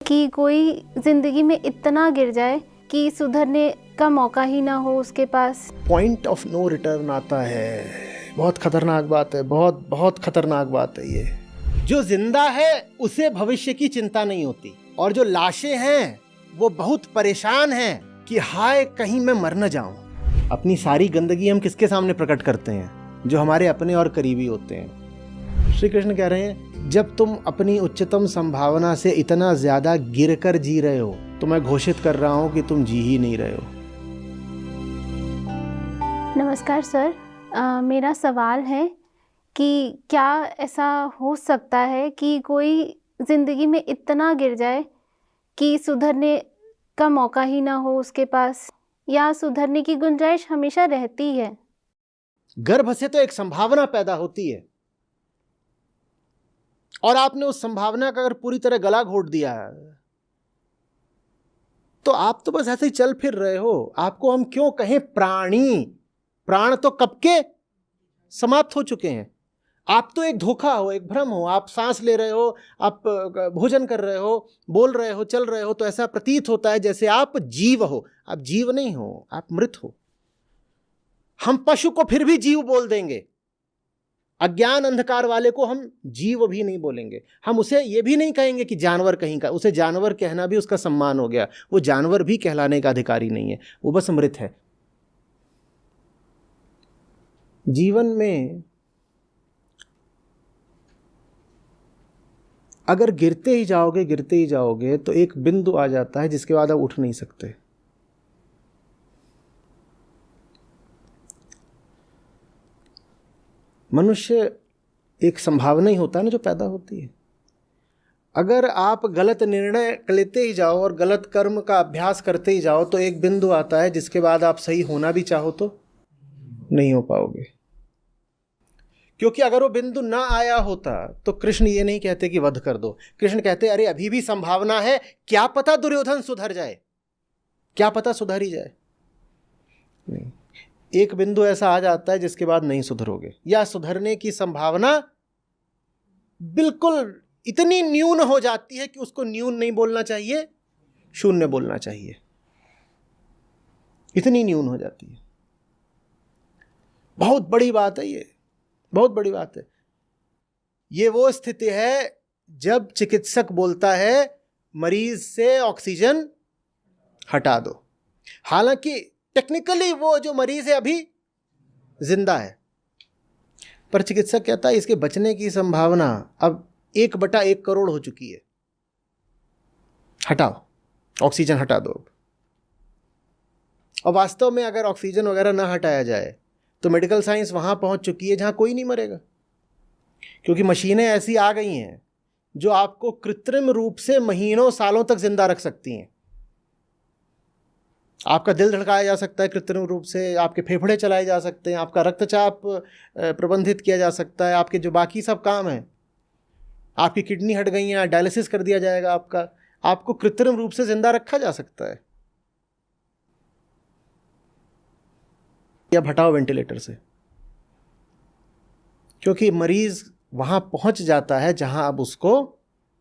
कि कोई ज़िंदगी में इतना गिर जाए कि सुधरने का मौका ही ना हो उसके पास। पॉइंट ऑफ नो रिटर्न आता है। बहुत खतरनाक बात है, बहुत बहुत खतरनाक बात है ये। जो जिंदा है उसे भविष्य की चिंता नहीं होती, और जो लाशें हैं वो बहुत परेशान हैं कि हाय कहीं मैं मर न जाऊं। अपनी सारी गंदगी हम किसके सामने प्रकट करते हैं? जो हमारे अपने और करीबी होते हैं। श्री कृष्ण कह रहे हैं, जब तुम अपनी उच्चतम संभावना से इतना ज्यादा गिरकर जी रहे हो तो मैं घोषित कर रहा हूं कि तुम जी ही नहीं रहे हो। नमस्कार सर, मेरा सवाल है कि क्या ऐसा हो सकता है कि कोई ज़िंदगी में इतना गिर जाए कि सुधरने का मौका ही ना हो उसके पास, या सुधरने की गुंजाइश हमेशा रहती है? गर्भ से तो एक संभावना पैदा होती है, और आपने उस संभावना का अगर पूरी तरह गला घोट दिया तो आप तो बस ऐसे ही चल फिर रहे हो। आपको हम क्यों कहें प्राणी? प्राण तो कब के समाप्त हो चुके हैं। आप तो एक धोखा हो, एक भ्रम हो। आप सांस ले रहे हो, आप भोजन कर रहे हो, बोल रहे हो, चल रहे हो, तो ऐसा प्रतीत होता है जैसे आप जीव हो। आप जीव नहीं हो, आप मृत हो। हम पशु को फिर भी जीव बोल देंगे, अज्ञान अंधकार वाले को हम जीव भी नहीं बोलेंगे। हम उसे ये भी नहीं कहेंगे कि जानवर कहीं का। उसे जानवर कहना भी उसका सम्मान हो गया। वो जानवर भी कहलाने का अधिकारी नहीं है, वो बस मृत है। जीवन में अगर गिरते ही जाओगे तो एक बिंदु आ जाता है जिसके बाद आप उठ नहीं सकते। मनुष्य एक संभावना ही होता है ना जो पैदा होती है। अगर आप गलत निर्णय लेते ही जाओ और गलत कर्म का अभ्यास करते ही जाओ तो एक बिंदु आता है जिसके बाद आप सही होना भी चाहो तो नहीं हो पाओगे। क्योंकि अगर वो बिंदु ना आया होता तो कृष्ण ये नहीं कहते कि वध कर दो। कृष्ण कहते अरे अभी भी संभावना है, क्या पता दुर्योधन सुधर जाए, क्या पता सुधर ही जाए। नहीं, एक बिंदु ऐसा आ जाता है जिसके बाद नहीं सुधरोगे, या सुधरने की संभावना बिल्कुल इतनी न्यून हो जाती है कि उसको न्यून नहीं बोलना चाहिए, शून्य बोलना चाहिए। इतनी न्यून हो जाती है। बहुत बड़ी बात है ये, बहुत बड़ी बात है। ये वो स्थिति है जब चिकित्सक बोलता है मरीज से ऑक्सीजन हटा दो। हालांकि टेक्निकली वो जो मरीज है अभी जिंदा है, पर चिकित्सक कहता है इसके बचने की संभावना अब 1/1 करोड़ हो चुकी है, हटाओ, ऑक्सीजन हटा दो। और वास्तव में अगर ऑक्सीजन वगैरह ना हटाया जाए तो मेडिकल साइंस वहां पहुंच चुकी है जहां कोई नहीं मरेगा, क्योंकि मशीनें ऐसी आ गई हैं जो आपको कृत्रिम रूप से महीनों सालों तक जिंदा रख सकती हैं। आपका दिल धड़काया जा सकता है कृत्रिम रूप से, आपके फेफड़े चलाए जा सकते हैं, आपका रक्तचाप प्रबंधित किया जा सकता है, आपके जो बाकी सब काम हैं, आपकी किडनी हट गई हैं, डायलिसिस कर दिया जाएगा आपका, आपको कृत्रिम रूप से जिंदा रखा जा सकता है। या हटाओ वेंटिलेटर से, क्योंकि मरीज वहां पहुंच जाता है जहां अब उसको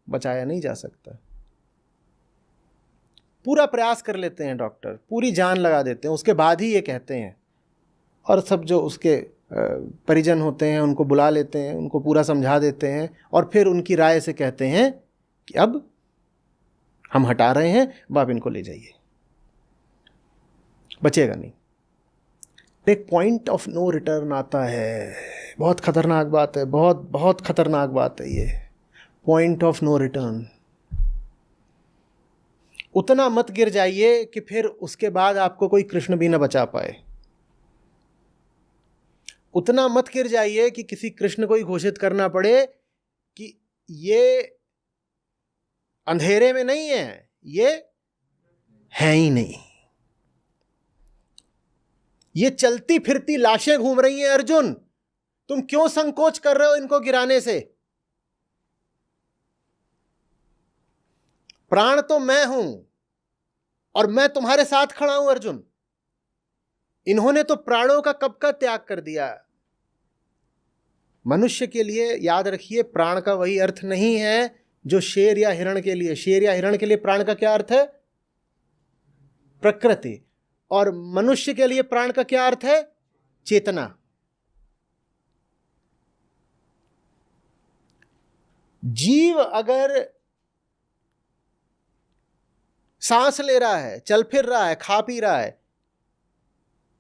बचाया नहीं जा सकता। पूरा प्रयास कर लेते हैं डॉक्टर, पूरी जान लगा देते हैं, उसके बाद ही ये कहते हैं, और सब जो उसके परिजन होते हैं उनको बुला लेते हैं, उनको पूरा समझा देते हैं, और फिर उनकी राय से कहते हैं कि अब हम हटा रहे हैं, अब आप इनको ले जाइए, बचेगा नहीं। एक पॉइंट ऑफ नो रिटर्न आता है। बहुत खतरनाक बात है, बहुत बहुत खतरनाक बात है ये, पॉइंट ऑफ नो रिटर्न। उतना मत गिर जाइए कि फिर उसके बाद आपको कोई कृष्ण भी न बचा पाए। उतना मत गिर जाइए कि किसी कृष्ण को ही घोषित करना पड़े कि ये अंधेरे में नहीं है, ये है ही नहीं, ये चलती फिरती लाशें घूम रही हैं। अर्जुन, तुम क्यों संकोच कर रहे हो इनको गिराने से? प्राण तो मैं हूं और मैं तुम्हारे साथ खड़ा हूं अर्जुन। इन्होंने तो प्राणों का कब का त्याग कर दिया। मनुष्य के लिए याद रखिए, प्राण का वही अर्थ नहीं है जो शेर या हिरण के लिए, शेर या हिरण के लिए प्राण का क्या अर्थ है? प्रकृति। और मनुष्य के लिए प्राण का क्या अर्थ है? चेतना। जीव अगर सांस ले रहा है, चल फिर रहा है, खा पी रहा है,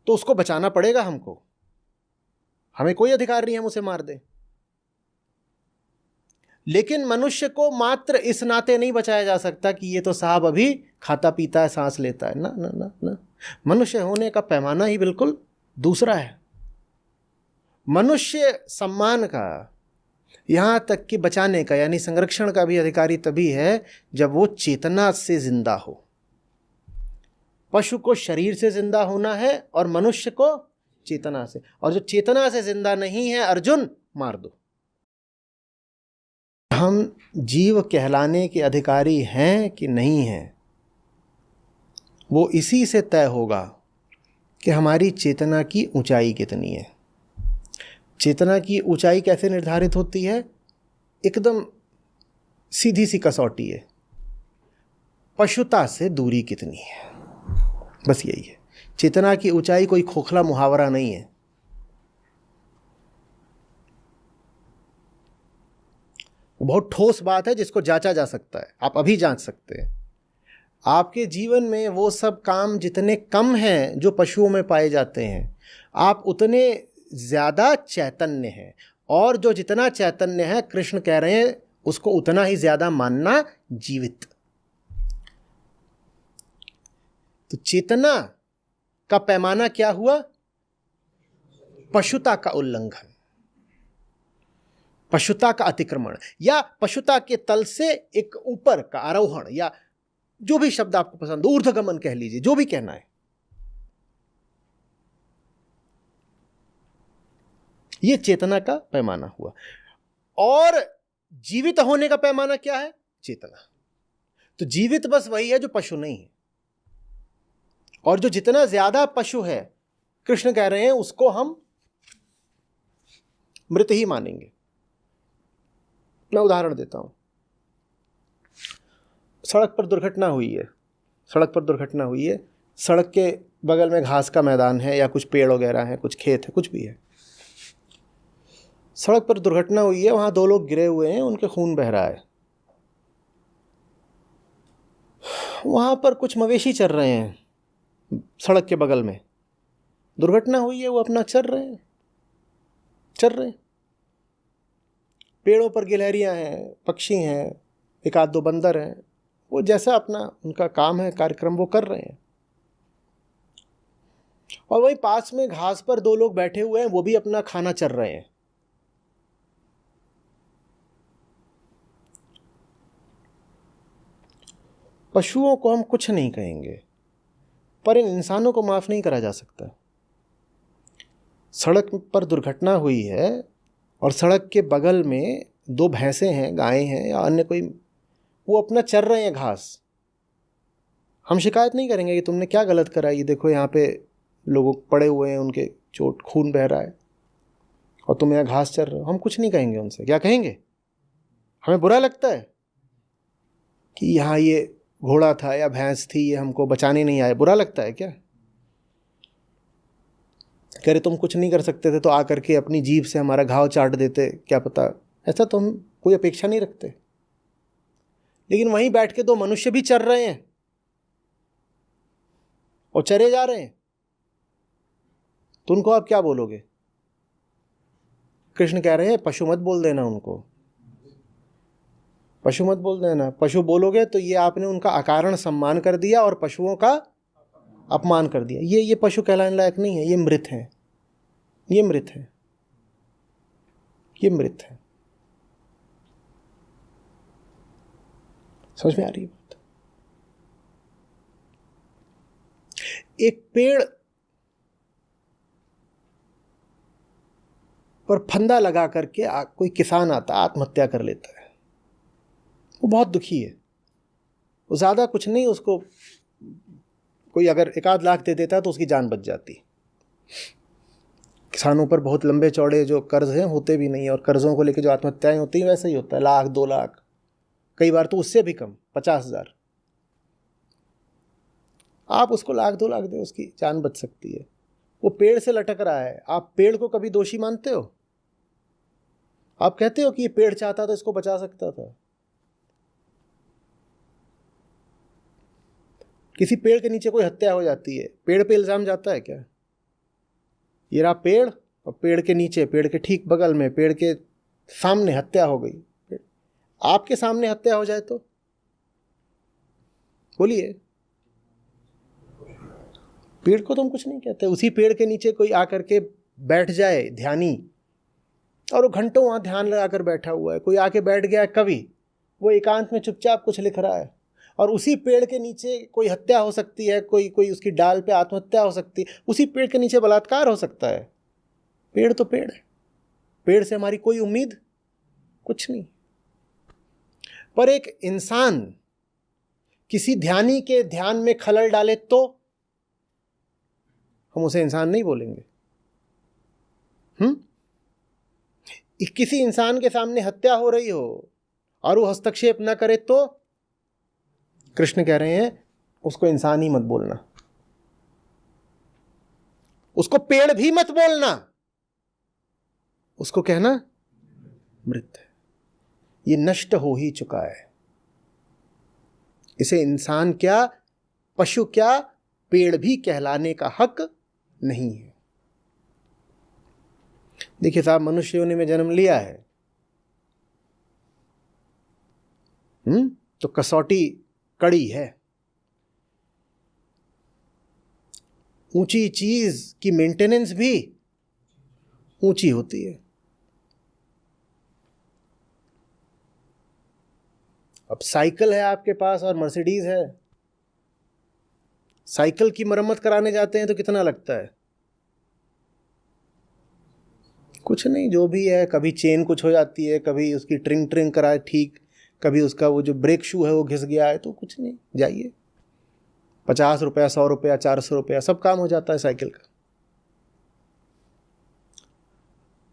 तो उसको बचाना पड़ेगा हमको। हमें कोई अधिकार नहीं हम उसे मार दें। लेकिन मनुष्य को मात्र इस नाते नहीं बचाया जा सकता कि ये तो साहब अभी खाता पीता है, सांस लेता है। ना ना ना ना, मनुष्य होने का पैमाना ही बिल्कुल दूसरा है। मनुष्य सम्मान का, यहां तक कि बचाने का यानी संरक्षण का भी अधिकारी तभी है जब वो चेतना से जिंदा हो। पशु को शरीर से जिंदा होना है और मनुष्य को चेतना से। और जो चेतना से जिंदा नहीं है, अर्जुन मार दो। हम जीव कहलाने के अधिकारी हैं कि नहीं हैं, वो इसी से तय होगा कि हमारी चेतना की ऊंचाई कितनी है। चेतना की ऊंचाई कैसे निर्धारित होती है? एकदम सीधी सी कसौटी है, पशुता से दूरी कितनी है, बस यही है। चेतना की ऊंचाई कोई खोखला मुहावरा नहीं है। बहुत ठोस बात है जिसको जांचा जा सकता है। आप अभी जांच सकते हैं। आपके जीवन में वो सब काम जितने कम हैं जो पशुओं में पाए जाते हैं, आप उतने ज्यादा चैतन्य हैं। और जो जितना चैतन्य है, कृष्ण कह रहे हैं, उसको उतना ही ज्यादा मानना जीवित। तो चेतना का पैमाना क्या हुआ? पशुता का उल्लंघन, पशुता का अतिक्रमण, या पशुता के तल से एक ऊपर का आरोहण, या जो भी शब्द आपको पसंद, ऊर्ध्वगमन कह लीजिए, जो भी कहना है। यह चेतना का पैमाना हुआ। और जीवित होने का पैमाना क्या है? चेतना। तो जीवित बस वही है जो पशु नहीं है। और जो जितना ज्यादा पशु है, कृष्ण कह रहे हैं, उसको हम मृत ही मानेंगे। मैं उदाहरण देता हूं। सड़क पर दुर्घटना हुई है, सड़क पर दुर्घटना हुई है, सड़क के बगल में घास का मैदान है या कुछ पेड़ वगैरह है, कुछ खेत है, कुछ भी है। सड़क पर दुर्घटना हुई है, वहां 2 लोग गिरे हुए हैं, उनके खून बह रहा है। वहां पर कुछ मवेशी चर रहे हैं, सड़क के बगल में दुर्घटना हुई है, वो अपना चर रहे हैं, चर रहे हैं। पेड़ों पर गिलहरियां हैं, पक्षी हैं, 1-2 बंदर हैं, वो जैसा अपना उनका काम है, कार्यक्रम वो कर रहे हैं। और वहीं पास में घास पर 2 लोग बैठे हुए हैं, वो भी अपना खाना चर रहे हैं। पशुओं को हम कुछ नहीं कहेंगे, पर इन इंसानों को माफ नहीं करा जा सकता। सड़क पर दुर्घटना हुई है और सड़क के बगल में 2 भैंसें हैं, गायें हैं या अन्य कोई, वो अपना चर रहे हैं घास। हम शिकायत नहीं करेंगे कि तुमने क्या गलत करा, ये देखो यहाँ पे लोग पड़े हुए हैं, उनके चोट, खून बह रहा है और तुम यहाँ घास चर रहे हो। हम कुछ नहीं कहेंगे उनसे। क्या कहेंगे? हमें बुरा लगता है कि यहाँ ये घोड़ा था या भैंस थी, ये हमको बचाने नहीं आए, बुरा लगता है क्या? कह रहे तुम कुछ नहीं कर सकते थे तो आकर के अपनी जीभ से हमारा घाव चाट देते, क्या पता। ऐसा तो हम कोई अपेक्षा नहीं रखते। लेकिन वहीं बैठ के 2 मनुष्य भी चर रहे हैं और चरे जा रहे हैं, तो उनको आप क्या बोलोगे? कृष्ण कह रहे हैं पशु मत बोल देना उनको, पशु मत बोल देना। पशु बोलोगे तो ये आपने उनका अकारण सम्मान कर दिया और पशुओं का अपमान कर दिया। ये पशु कहलाने लायक नहीं है, ये मृत है, ये मृत है, ये मृत है। समझ में आ रही है बात? एक पेड़ पर फंदा लगा करके कोई किसान आता, आत्महत्या कर लेता है। वो बहुत दुखी है, वो ज़्यादा कुछ नहीं, उसको कोई अगर 1-8 लाख दे देता तो उसकी जान बच जाती। किसानों पर बहुत लंबे चौड़े जो कर्ज हैं होते भी नहीं, और कर्जों को लेकर जो आत्महत्याएं होती हैं वैसे ही होता है, 1 लाख 2 लाख। कई बार तो उससे भी कम, 50,000। आप उसको 1,00,000-2 लाख दे, उसकी जान बच सकती है। वो पेड़ से लटक रहा है, आप पेड़ को कभी दोषी मानते हो? आप कहते हो कि ये पेड़ चाहता तो इसको बचा सकता था? किसी पेड़ के नीचे कोई हत्या हो जाती है, पेड़ पे इल्जाम जाता है क्या? ये रहा पेड़, और पेड़ के नीचे, पेड़ के ठीक बगल में, पेड़ के सामने हत्या हो गई। आपके सामने हत्या हो जाए तो बोलिए, पेड़ को तो हम कुछ नहीं कहते। उसी पेड़ के नीचे कोई आकर के बैठ जाए ध्यानी, और वो घंटों वहां ध्यान लगाकर बैठा हुआ है, कोई आके बैठ गया कवि, वो एकांत में चुपचाप कुछ लिख रहा है, और उसी पेड़ के नीचे कोई हत्या हो सकती है, कोई उसकी डाल पे आत्महत्या हो सकती है, उसी पेड़ के नीचे बलात्कार हो सकता है। पेड़ तो पेड़ है, पेड़ से हमारी कोई उम्मीद कुछ नहीं। पर एक इंसान किसी ध्यानी के ध्यान में खलल डाले तो हम उसे इंसान नहीं बोलेंगे। किसी इंसान के सामने हत्या हो रही हो और वो हस्तक्षेप न करे तो कृष्ण कह रहे हैं उसको इंसान ही मत बोलना, उसको पेड़ भी मत बोलना, उसको कहना मृत है, ये नष्ट हो ही चुका है। इसे इंसान क्या, पशु क्या, पेड़ भी कहलाने का हक नहीं है। देखिए साहब, मनुष्य योनि में जन्म लिया है, तो कसौटी कड़ी है। ऊंची चीज की मेंटेनेंस भी ऊंची होती है। अब साइकिल है आपके पास और मर्सिडीज है, साइकिल की मरम्मत कराने जाते हैं तो कितना लगता है? कुछ नहीं, जो भी है, कभी चेन कुछ हो जाती है, कभी उसकी ट्रिंग कराए ठीक, कभी उसका वो जो ब्रेक शू है वो घिस गया है, तो कुछ नहीं, जाइए 50 रुपया, 100 रुपया, 400 रुपया, सब काम हो जाता है साइकिल का।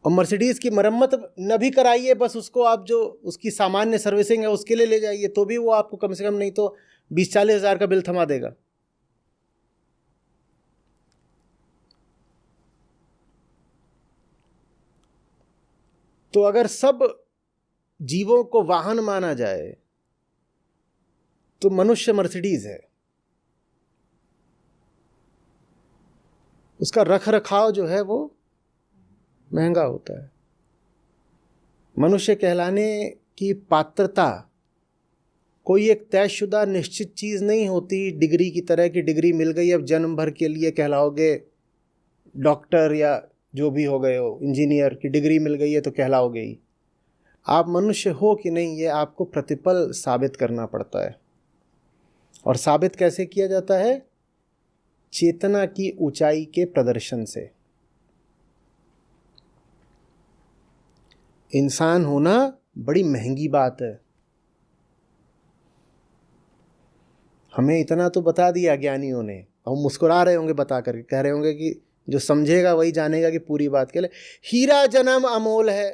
और मर्सिडीज की मरम्मत न भी कराइए, बस उसको आप जो उसकी सामान्य सर्विसिंग है उसके लिए ले जाइए, तो भी वो आपको कम से कम नहीं तो 20-40 हज़ार का बिल थमा देगा। तो अगर सब जीवों को वाहन माना जाए तो मनुष्य मर्सिडीज है। उसका रख रखाव जो है वो महंगा होता है। मनुष्य कहलाने की पात्रता कोई एक तयशुदा निश्चित चीज नहीं होती, डिग्री की तरह की डिग्री मिल गई, अब जन्म भर के लिए कहलाओगे डॉक्टर, या जो भी हो गए हो, इंजीनियर की डिग्री मिल गई है तो कहलाओगे ही। आप मनुष्य हो कि नहीं, ये आपको प्रतिपल साबित करना पड़ता है। और साबित कैसे किया जाता है? चेतना की ऊंचाई के प्रदर्शन से। इंसान होना बड़ी महंगी बात है। हमें इतना तो बता दिया ज्ञानियों ने, हम मुस्कुरा रहे होंगे बता करके, कह रहे होंगे कि जो समझेगा वही जानेगा कि पूरी बात के लिए हीरा जन्म अमोल है।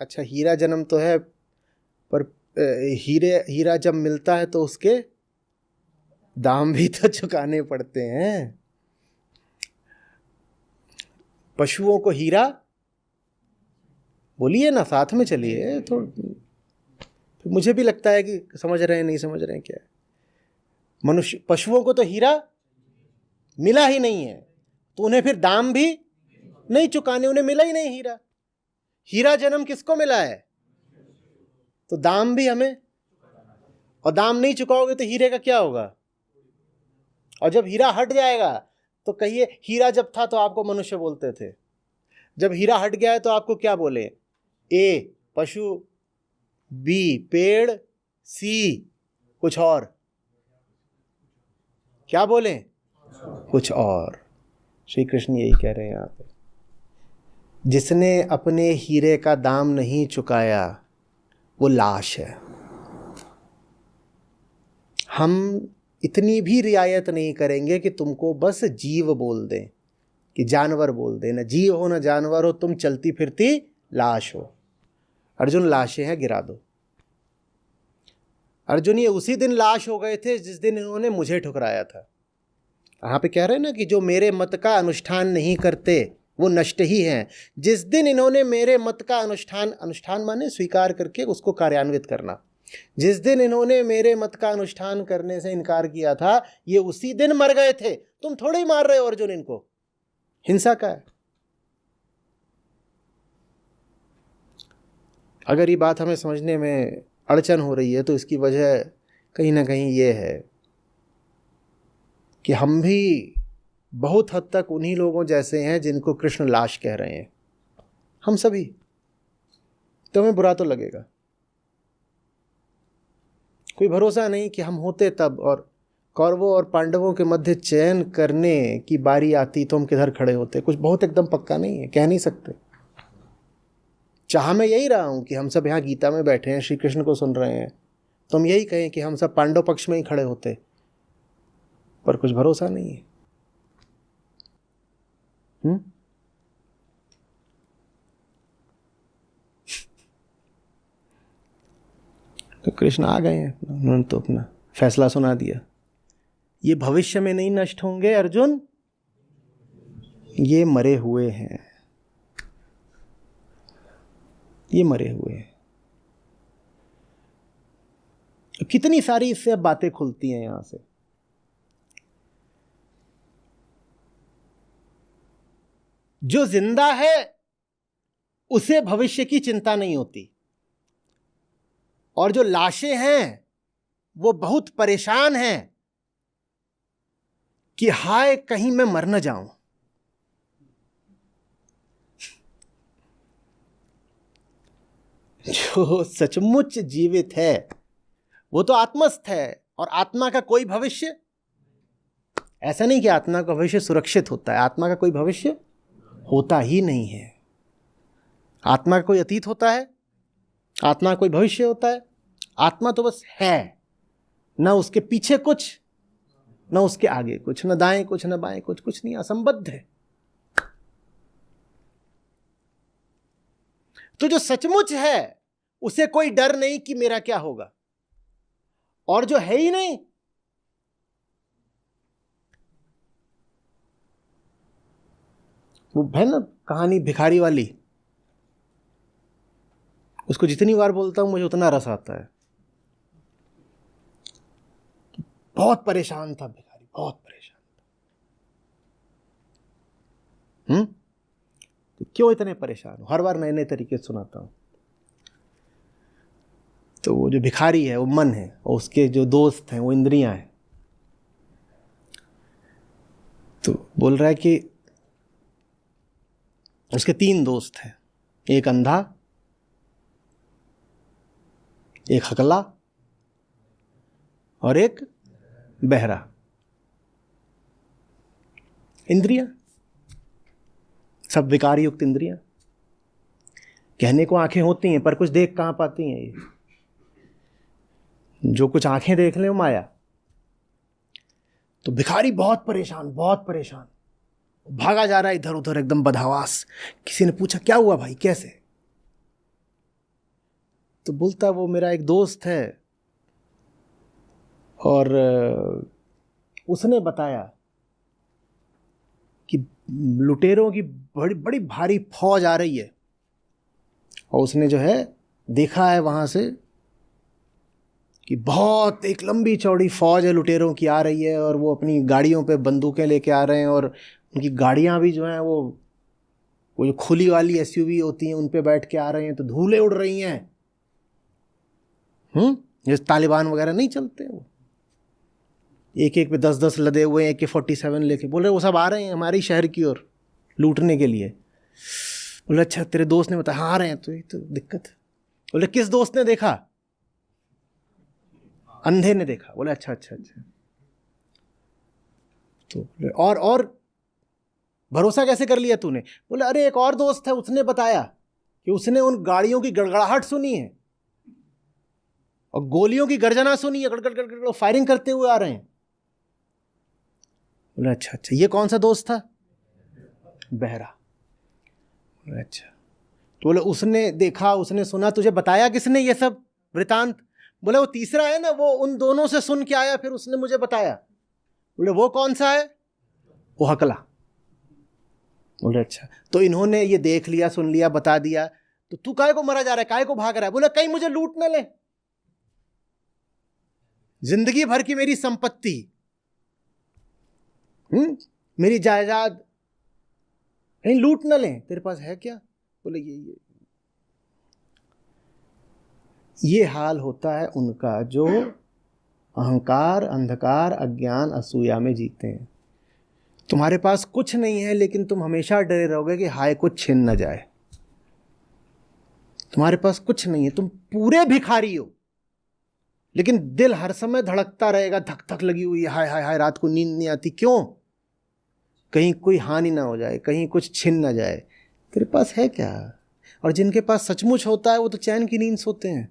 अच्छा, हीरा जन्म तो है, पर हीरा जब मिलता है तो उसके दाम भी तो चुकाने पड़ते हैं। पशुओं को हीरा, बोलिए ना, साथ में चलिए तो मुझे भी लगता है कि समझ रहे हैं नहीं समझ रहे हैं क्या। मनुष्य, पशुओं को तो हीरा मिला ही नहीं है, तो उन्हें फिर दाम भी नहीं चुकाने, उन्हें मिला ही नहीं हीरा। हीरा जन्म किसको मिला है? तो दाम भी हमें, और दाम नहीं चुकाओगे तो हीरे का क्या होगा? और जब हीरा हट जाएगा तो कहिए, हीरा जब था तो आपको मनुष्य बोलते थे, जब हीरा हट गया है तो आपको क्या बोले? ए पशु, बी पेड़, सी कुछ और, क्या बोले? कुछ और। श्री कृष्ण यही कह रहे हैं यहाँ पे, जिसने अपने हीरे का दाम नहीं चुकाया वो लाश है। हम इतनी भी रियायत नहीं करेंगे कि तुमको बस जीव बोल दें, कि जानवर बोल दें। न जीव हो न जानवर हो, तुम चलती फिरती लाश हो। अर्जुन, लाशें हैं, गिरा दो। अर्जुन ये उसी दिन लाश हो गए थे जिस दिन इन्होंने मुझे ठुकराया था। यहाँ पे कह रहे हैं ना कि जो मेरे मत का अनुष्ठान नहीं करते वो नष्ट ही हैं। जिस दिन इन्होंने मेरे मत का अनुष्ठान माने स्वीकार करके उसको कार्यान्वित करना, जिस दिन इन्होंने मेरे मत का अनुष्ठान करने से इनकार किया था, ये उसी दिन मर गए थे। तुम थोड़े ही मार रहे हो अर्जुन इनको, हिंसा का है। अगर ये बात हमें समझने में अड़चन हो रही है तो इसकी वजह कहीं ना कहीं ये है कि हम भी बहुत हद तक उन्हीं लोगों जैसे हैं जिनको कृष्ण लाश कह रहे हैं। हम सभी, तो हमें बुरा तो लगेगा। कोई भरोसा नहीं कि हम होते तब और कौरवों और पांडवों के मध्य चयन करने की बारी आती तो हम किधर खड़े होते। कुछ बहुत एकदम पक्का नहीं है, कह नहीं सकते। चाह मैं यही रहा हूं कि हम सब यहाँ गीता में बैठे हैं, श्री कृष्ण को सुन रहे हैं, तो हम यही कहें कि हम सब पांडव पक्ष में ही खड़े होते, पर कुछ भरोसा नहीं है। तो कृष्ण आ गए हैं, उन्होंने तो अपना फैसला सुना दिया। ये भविष्य में नहीं नष्ट होंगे अर्जुन, ये मरे हुए हैं, ये मरे हुए हैं। कितनी सारी इससे अब बातें खुलती हैं यहां से। जो जिंदा है उसे भविष्य की चिंता नहीं होती, और जो लाशें हैं वो बहुत परेशान हैं कि हाय कहीं मैं मर न जाऊं। जो सचमुच जीवित है वो तो आत्मस्थ है, और आत्मा का कोई भविष्य, ऐसा नहीं कि आत्मा का भविष्य सुरक्षित होता है, आत्मा का कोई भविष्य होता ही नहीं है। आत्मा का कोई अतीत होता है, आत्मा का कोई भविष्य होता है? आत्मा तो बस है, ना उसके पीछे कुछ, ना उसके आगे कुछ, ना दाएं कुछ, ना बाएं कुछ, कुछ नहीं, असंबद्ध है। तो जो सचमुच है उसे कोई डर नहीं कि मेरा क्या होगा, और जो है ही नहीं, वो है ना कहानी भिखारी वाली, उसको जितनी बार बोलता हूं मुझे उतना रस आता है। बहुत परेशान था भिखारी, बहुत परेशान था। तो क्यों इतने परेशान हो? हर बार नए नए तरीके से सुनाता हूं। तो वो जो भिखारी है वो मन है, और उसके जो दोस्त हैं वो इंद्रियां हैं। तो बोल रहा है कि उसके 3 दोस्त हैं, एक अंधा, एक हकला और एक बहरा। इंद्रियां, सब विकार युक्त इंद्रियां। कहने को आंखें होती हैं पर कुछ देख कहां पाती हैं। ये जो कुछ आंखें देख लें वो माया। तो भिखारी बहुत परेशान, बहुत परेशान, भागा जा रहा है इधर उधर एकदम बदहवास। किसी ने पूछा क्या हुआ भाई, कैसे? तो बोलता वो मेरा एक दोस्त है और उसने बताया कि लुटेरों की बड़ी बड़ी भारी फौज आ रही है, और उसने जो है देखा है वहां से कि बहुत एक लंबी चौड़ी फौज है लुटेरों की आ रही है, और वो अपनी गाड़ियों पे बंदूकें लेके आ रहे हैं, और उनकी गाड़ियां भी जो हैं वो जो खुली वाली एसयूवी होती हैं उन पे बैठ के आ रहे हैं। तो धूलें उड़ रही हैं। जैसे तालिबान वगैरह नहीं चलते, वो एक एक पे 10-10 लदे हुए AK-47 लेके, बोल रहे वो सब आ रहे हैं हमारे शहर की ओर लूटने के लिए। बोले अच्छा तेरे दोस्त ने बताया? हाँ आ रहे हैं। तो ये तो दिक्कत है। बोले किस दोस्त ने देखा? अंधे ने देखा। बोले अच्छा अच्छा अच्छा। तो और भरोसा कैसे कर लिया तूने? बोले अरे एक और दोस्त है, उसने बताया कि उसने उन गाड़ियों की गड़गड़ाहट सुनी है और गोलियों की गर्जना सुनी है, गड़गड़ गड़गड़ फायरिंग करते हुए आ रहे हैं। बोले अच्छा अच्छा। ये कौन सा दोस्त था? बहरा। बोले अच्छा। तो बोले उसने देखा, उसने सुना, तुझे बताया किसने ये सब वृतांत? बोले वो तीसरा है ना, वो उन दोनों से सुन के आया, फिर उसने मुझे बताया। बोले वो कौन सा है? वो हकला। बोले अच्छा। तो इन्होंने ये देख लिया, सुन लिया, बता दिया, तो तू काहे को मरा जा रहा है, काहे को भाग रहा है? बोले कहीं मुझे लूट न ले, जिंदगी भर की मेरी संपत्ति, मेरी जायदाद कहीं लूट न ले, तेरे पास है क्या? बोले ये हाल होता है उनका जो अहंकार, अंधकार, अज्ञान, असूया में जीते हैं। तुम्हारे पास कुछ नहीं है, लेकिन तुम हमेशा डरे रहोगे कि हाय कुछ छिन न जाए। तुम्हारे पास कुछ नहीं है, तुम पूरे भिखारी हो, लेकिन दिल हर समय धड़कता रहेगा, धक धक लगी हुई है, हाय हाय हाय, रात को नींद नहीं आती। क्यों? कहीं कोई हानि ना हो जाए, कहीं कुछ छिन ना जाए। तेरे पास है क्या? और जिनके पास सचमुच होता है वो तो चैन की नींद सोते हैं।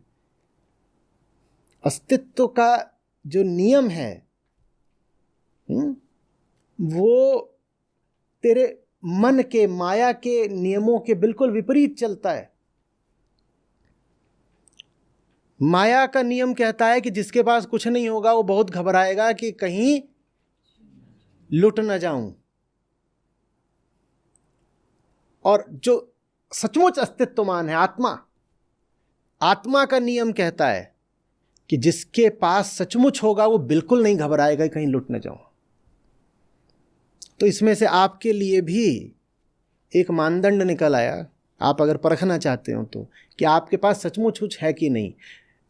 अस्तित्व का जो नियम है वो तेरे मन के, माया के नियमों के बिल्कुल विपरीत चलता है। माया का नियम कहता है कि जिसके पास कुछ नहीं होगा वो बहुत घबराएगा कि कहीं लुट ना जाऊं। और जो सचमुच अस्तित्वमान है, आत्मा का नियम कहता है कि जिसके पास सचमुच होगा वो बिल्कुल नहीं घबराएगा कहीं लुट ना जाऊं। तो इसमें से आपके लिए भी एक मानदंड निकल आया, आप अगर परखना चाहते हो तो, कि आपके पास सचमुच कुछ है कि नहीं।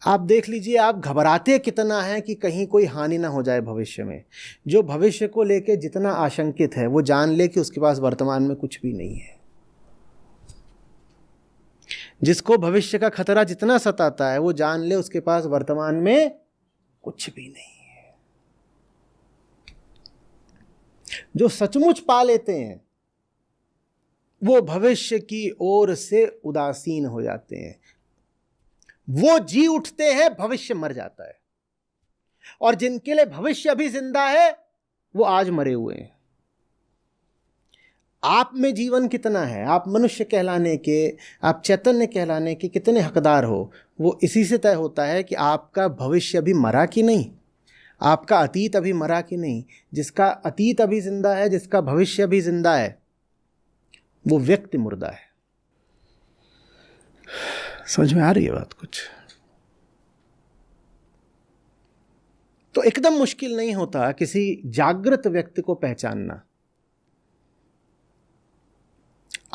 आप देख लीजिए आप घबराते कितना है कि कहीं कोई हानि ना हो जाए भविष्य में। जो भविष्य को लेके जितना आशंकित है वो जान ले कि उसके पास वर्तमान में कुछ भी नहीं है। जिसको भविष्य का खतरा जितना सताता है वो जान ले उसके पास वर्तमान में कुछ भी नहीं है। जो सचमुच पा लेते हैं वो भविष्य की ओर से उदासीन हो जाते हैं। वो जी उठते हैं, भविष्य मर जाता है। और जिनके लिए भविष्य अभी जिंदा है वो आज मरे हुए हैं। आप में जीवन कितना है, आप मनुष्य कहलाने के, आप चैतन्य कहलाने के कितने हकदार हो, वो इसी से तय होता है कि आपका भविष्य अभी मरा कि नहीं, आपका अतीत अभी मरा कि नहीं। जिसका अतीत अभी जिंदा है, जिसका भविष्य अभी जिंदा है, वो व्यक्ति मुर्दा है। समझ में आ रही है बात कुछ? तो एकदम मुश्किल नहीं होता किसी जागृत व्यक्ति को पहचानना।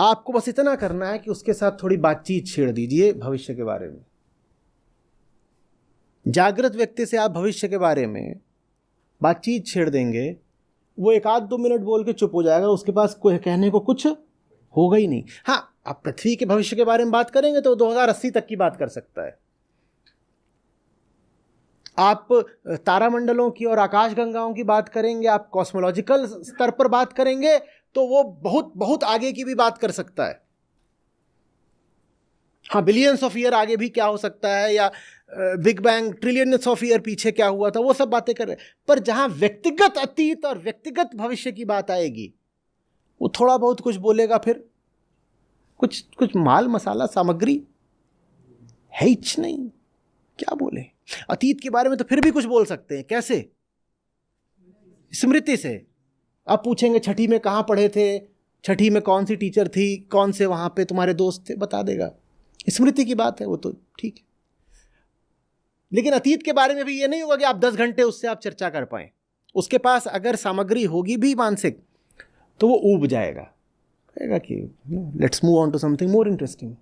आपको बस इतना करना है कि उसके साथ थोड़ी बातचीत छेड़ दीजिए भविष्य के बारे में। जागृत व्यक्ति से आप भविष्य के बारे में बातचीत छेड़ देंगे, वो 1-2 मिनट बोल के चुप हो जाएगा, उसके पास कोई कहने को कुछ होगा ही नहीं। हाँ, आप पृथ्वी के भविष्य के बारे में बात करेंगे तो 2080 तक की बात कर सकता है। आप तारामंडलों की और आकाशगंगाओं की बात करेंगे, आप कॉस्मोलॉजिकल स्तर पर बात करेंगे तो वो बहुत बहुत आगे की भी बात कर सकता है। हाँ, बिलियंस ऑफ ईयर आगे भी क्या हो सकता है, या big bang trillions of year पीछे क्या हुआ था, वो सब बातें कर रहे हैं। पर जहां व्यक्तिगत अतीत और व्यक्तिगत भविष्य की बात आएगी वो थोड़ा बहुत कुछ बोलेगा, फिर कुछ माल मसाला सामग्री है ही नहीं, क्या बोले। अतीत के बारे में तो फिर भी कुछ बोल सकते हैं। कैसे? स्मृति से। आप पूछेंगे छठी में कहाँ पढ़े थे, छठी में कौन सी टीचर थी, कौन से वहाँ पे तुम्हारे दोस्त थे, बता देगा। स्मृति की बात है वो तो ठीक है। लेकिन अतीत के बारे में भी ये नहीं होगा कि आप 10 घंटे उससे आप चर्चा कर पाएं। उसके पास अगर सामग्री होगी भी मानसिक तो वो ऊब जाएगा, कहेगा कि let's move on to something more interesting.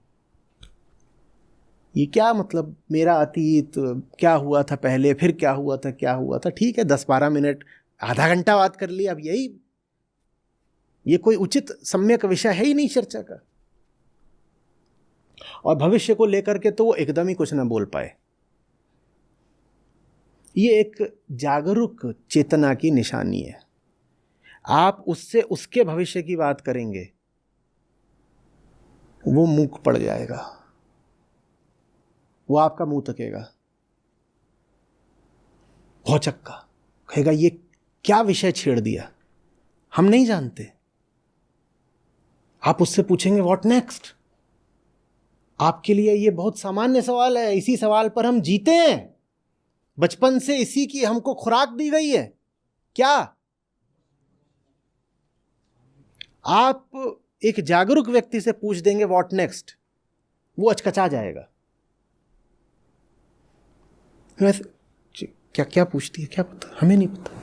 ये क्या मतलब, मेरा अतीत क्या हुआ था पहले, फिर क्या हुआ था, क्या हुआ था। ठीक है, 10-12 मिनट, आधा घंटा बात कर ली। अब ये कोई उचित सम्यक विषय है ही नहीं चर्चा का। और भविष्य को लेकर के तो वो एकदम ही कुछ ना बोल पाए। ये एक जागरूक चेतना की निशानी है। आप उससे उसके भविष्य की बात करेंगे, वो मूक पड़ जाएगा, वो आपका मुंह तकेगा, भौचक्का, कहेगा ये क्या विषय छेड़ दिया, हम नहीं जानते। आप उससे पूछेंगे व्हाट नेक्स्ट। आपके लिए ये बहुत सामान्य सवाल है, इसी सवाल पर हम जीते हैं। बचपन से इसी की हमको खुराक दी गई है क्या? आप एक जागरूक व्यक्ति से पूछ देंगे व्हाट नेक्स्ट, वो अचकचा जाएगा। वैसे क्या क्या पूछती है, क्या पता, हमें नहीं पता।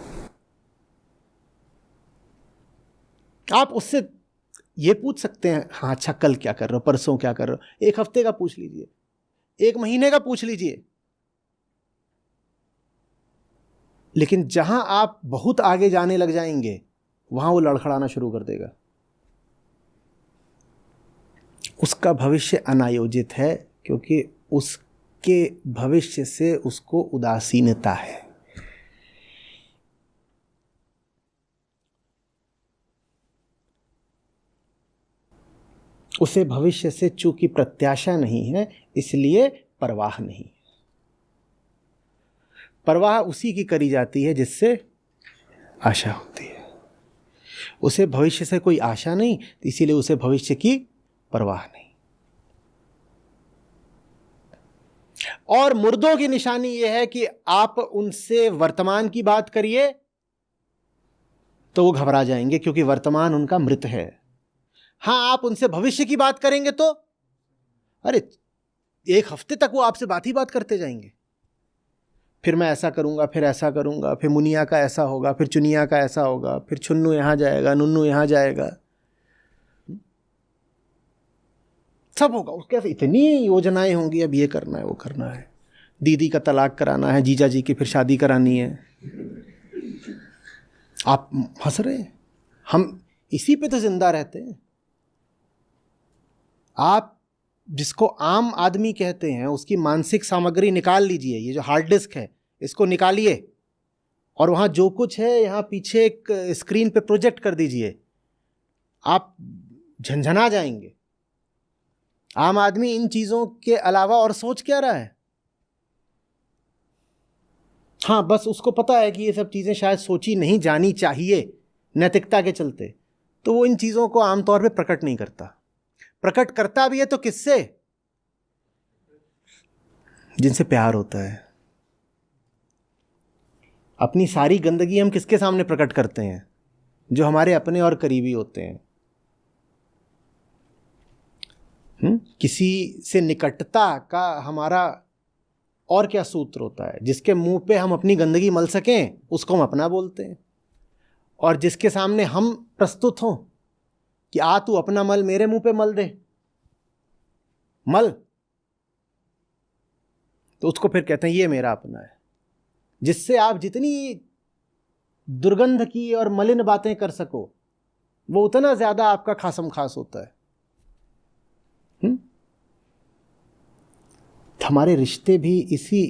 आप उससे ये पूछ सकते हैं, हाँ अच्छा कल क्या कर रहे हो, परसों क्या कर रहे हो, एक हफ्ते का पूछ लीजिए, एक महीने का पूछ लीजिए। लेकिन जहां आप बहुत आगे जाने लग जाएंगे वहां वो लड़खड़ाना शुरू कर देगा। उसका भविष्य अनायोजित है, क्योंकि उसके भविष्य से उसको उदासीनता है। उसे भविष्य से चूंकि प्रत्याशा नहीं है, इसलिए परवाह नहीं। परवाह उसी की करी जाती है जिससे आशा होती है। उसे भविष्य से कोई आशा नहीं, इसीलिए उसे भविष्य की परवाह नहीं। और मुर्दों की निशानी यह है कि आप उनसे वर्तमान की बात करिए तो वो घबरा जाएंगे, क्योंकि वर्तमान उनका मृत है। हां, आप उनसे भविष्य की बात करेंगे तो अरे एक हफ्ते तक वो आपसे बात ही बात करते जाएंगे। फिर मैं ऐसा करूंगा, फिर ऐसा करूंगा, फिर मुनिया का ऐसा होगा, फिर चुनिया का ऐसा होगा, फिर छुन्नू यहां जाएगा, नुन्नू यहां जाएगा, सब होगा। उसके इतनी योजनाएं होंगी, अब ये करना है, वो करना है, दीदी का तलाक कराना है, जीजा जी की फिर शादी करानी है। आप हंस रहे हैं, हम इसी पे तो जिंदा रहते हैं। आप जिसको आम आदमी कहते हैं उसकी मानसिक सामग्री निकाल लीजिए, ये जो हार्ड डिस्क है इसको निकालिए और वहाँ जो कुछ है यहाँ पीछे एक स्क्रीन पे प्रोजेक्ट कर दीजिए, आप झंझना जाएंगे। आम आदमी इन चीज़ों के अलावा और सोच क्या रहा है? हाँ, बस उसको पता है कि ये सब चीज़ें शायद सोची नहीं जानी चाहिए नैतिकता के चलते, तो वो इन चीज़ों को आमतौर पे प्रकट नहीं करता। प्रकट करता भी है तो किससे? जिनसे प्यार होता है। अपनी सारी गंदगी हम किसके सामने प्रकट करते हैं? जो हमारे अपने और करीबी होते हैं। किसी से निकटता का हमारा और क्या सूत्र होता है? जिसके मुंह पे हम अपनी गंदगी मल सकें उसको हम अपना बोलते हैं, और जिसके सामने हम प्रस्तुत हों कि आ तू अपना मल मेरे मुंह पे मल दे, मल, तो उसको फिर कहते हैं ये मेरा अपना है। जिससे आप जितनी दुर्गंध की और मलिन बातें कर सको वो उतना ज्यादा आपका खासम खास होता है। हमारे रिश्ते भी इसी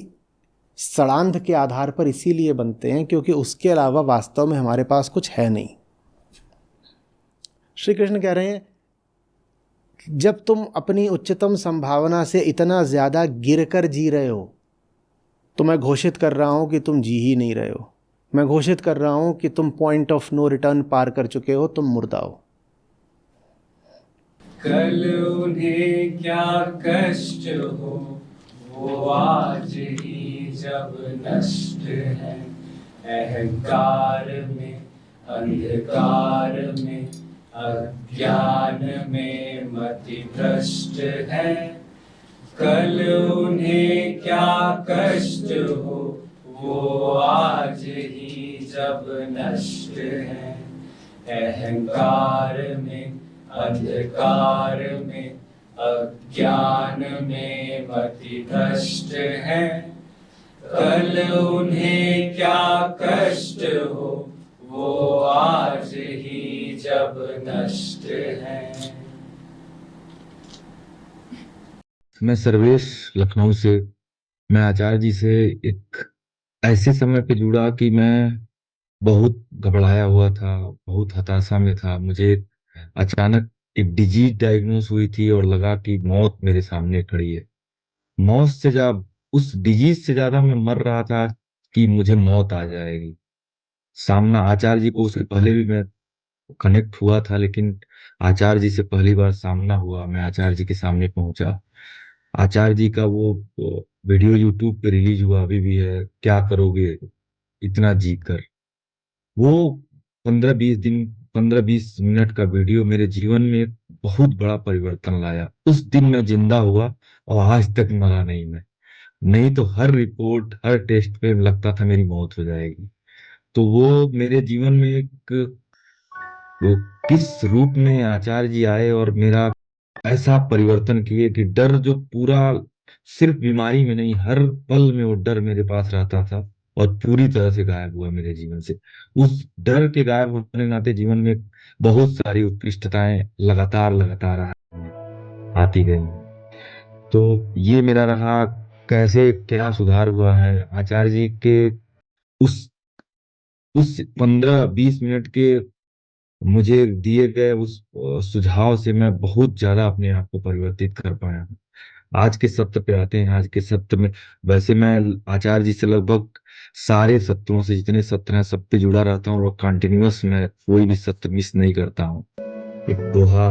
सड़ांध के आधार पर इसीलिए बनते हैं क्योंकि उसके अलावा वास्तव में हमारे पास कुछ है नहीं। श्री कृष्ण कह रहे हैं, जब तुम अपनी उच्चतम संभावना से इतना ज्यादा गिरकर जी रहे हो तो मैं घोषित कर रहा हूं कि तुम जी ही नहीं रहे हो। मैं घोषित कर रहा हूं कि तुम पॉइंट ऑफ नो रिटर्न पार कर चुके हो, तुम मुर्दा हो। कल उन्हें क्या कष्ट हो वो आज ही जब नष्ट है। अहंकार में, अंधकार में, अज्ञान में मति भ्रष्ट है। कल उन्हें क्या कष्ट हो वो आज ही जब नष्ट है। अहंकार में, अंधकार में, अज्ञान में मति भ्रष्ट है। कल उन्हें क्या कष्ट हो वो आज ही जब नष्ट है। मैं सर्वेश लखनऊ से। मैं आचार्य जी से एक ऐसे समय पे जुड़ा कि मैं बहुत घबराया हुआ था, बहुत हताशा में था। मुझे अचानक एक डिजीज डायग्नोस हुई थी और लगा कि मौत मेरे सामने खड़ी है। मौत से ज्यादा, उस डिजीज से ज्यादा मैं मर रहा था कि मुझे मौत आ जाएगी। सामना आचार्य जी को, उससे पहले भी मैं कनेक्ट हुआ था, लेकिन आचार्य जी से पहली बार सामना हुआ। मैं आचार्य जी के सामने पहुंचा। आचार्य जी का वो वीडियो यूट्यूब पे रिलीज हुआ अभी भी है, क्या करोगे इतना जी कर। वो 15-20 मिनट का वीडियो मेरे जीवन में एक बहुत बड़ा परिवर्तन लाया। उस दिन मैं जिंदा हुआ और आज तक मरा नहीं मैं। नहीं तो हर रिपोर्ट हर टेस्ट पे लगता था मेरी मौत हो जाएगी। तो वो मेरे जीवन में एक, वो किस रूप में आचार्य जी आए और मेरा ऐसा परिवर्तन किए कि डर जो पूरा, सिर्फ बीमारी में नहीं, हर पल में वो डर मेरे पास रहता था और पूरी तरह से गायब हुआ मेरे जीवन से। उस डर के गायब होने के नाते जीवन में बहुत सारी उत्कृष्टताएं लगातार लगातार आती गई। तो ये मेरा रहा, कैसे क्या सुधार हुआ है आचार्य जी के उस 15-20 मिनट के मुझे दिए गए उस सुझाव से मैं बहुत ज्यादा अपने आप को परिवर्तित कर पाया हूं। आज के सत्र पे आते हैं। आज के सत्र में वैसे मैं आचार्य जी से लगभग सारे सत्रों से, जितने सत्र हैं सब पे जुड़ा रहता हूँ और कंटिन्यूअस मैं कोई भी सत्र मिस नहीं करता हूँ। एक दोहा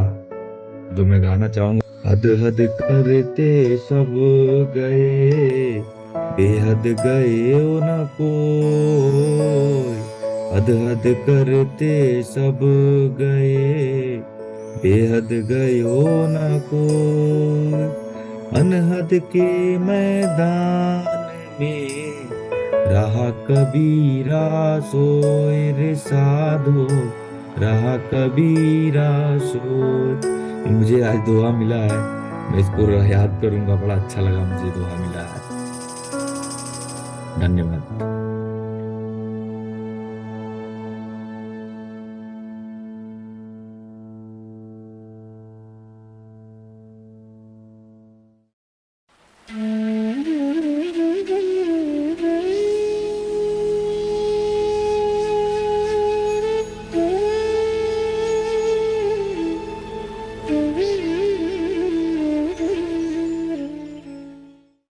जो मैं गाना चाहूंगा, हद हद करते सब गए, बेहद गए न कोई। हद हद करते सब गए, बेहद गयो न कोई। अनहद के मैदान में रहा कबीरा सोए रे साधो, रहा कबीरा सोए। मुझे आज दोहा मिला है, मैं इसको याद करूंगा। बड़ा अच्छा लगा मुझे दोहा मिला है। धन्यवाद।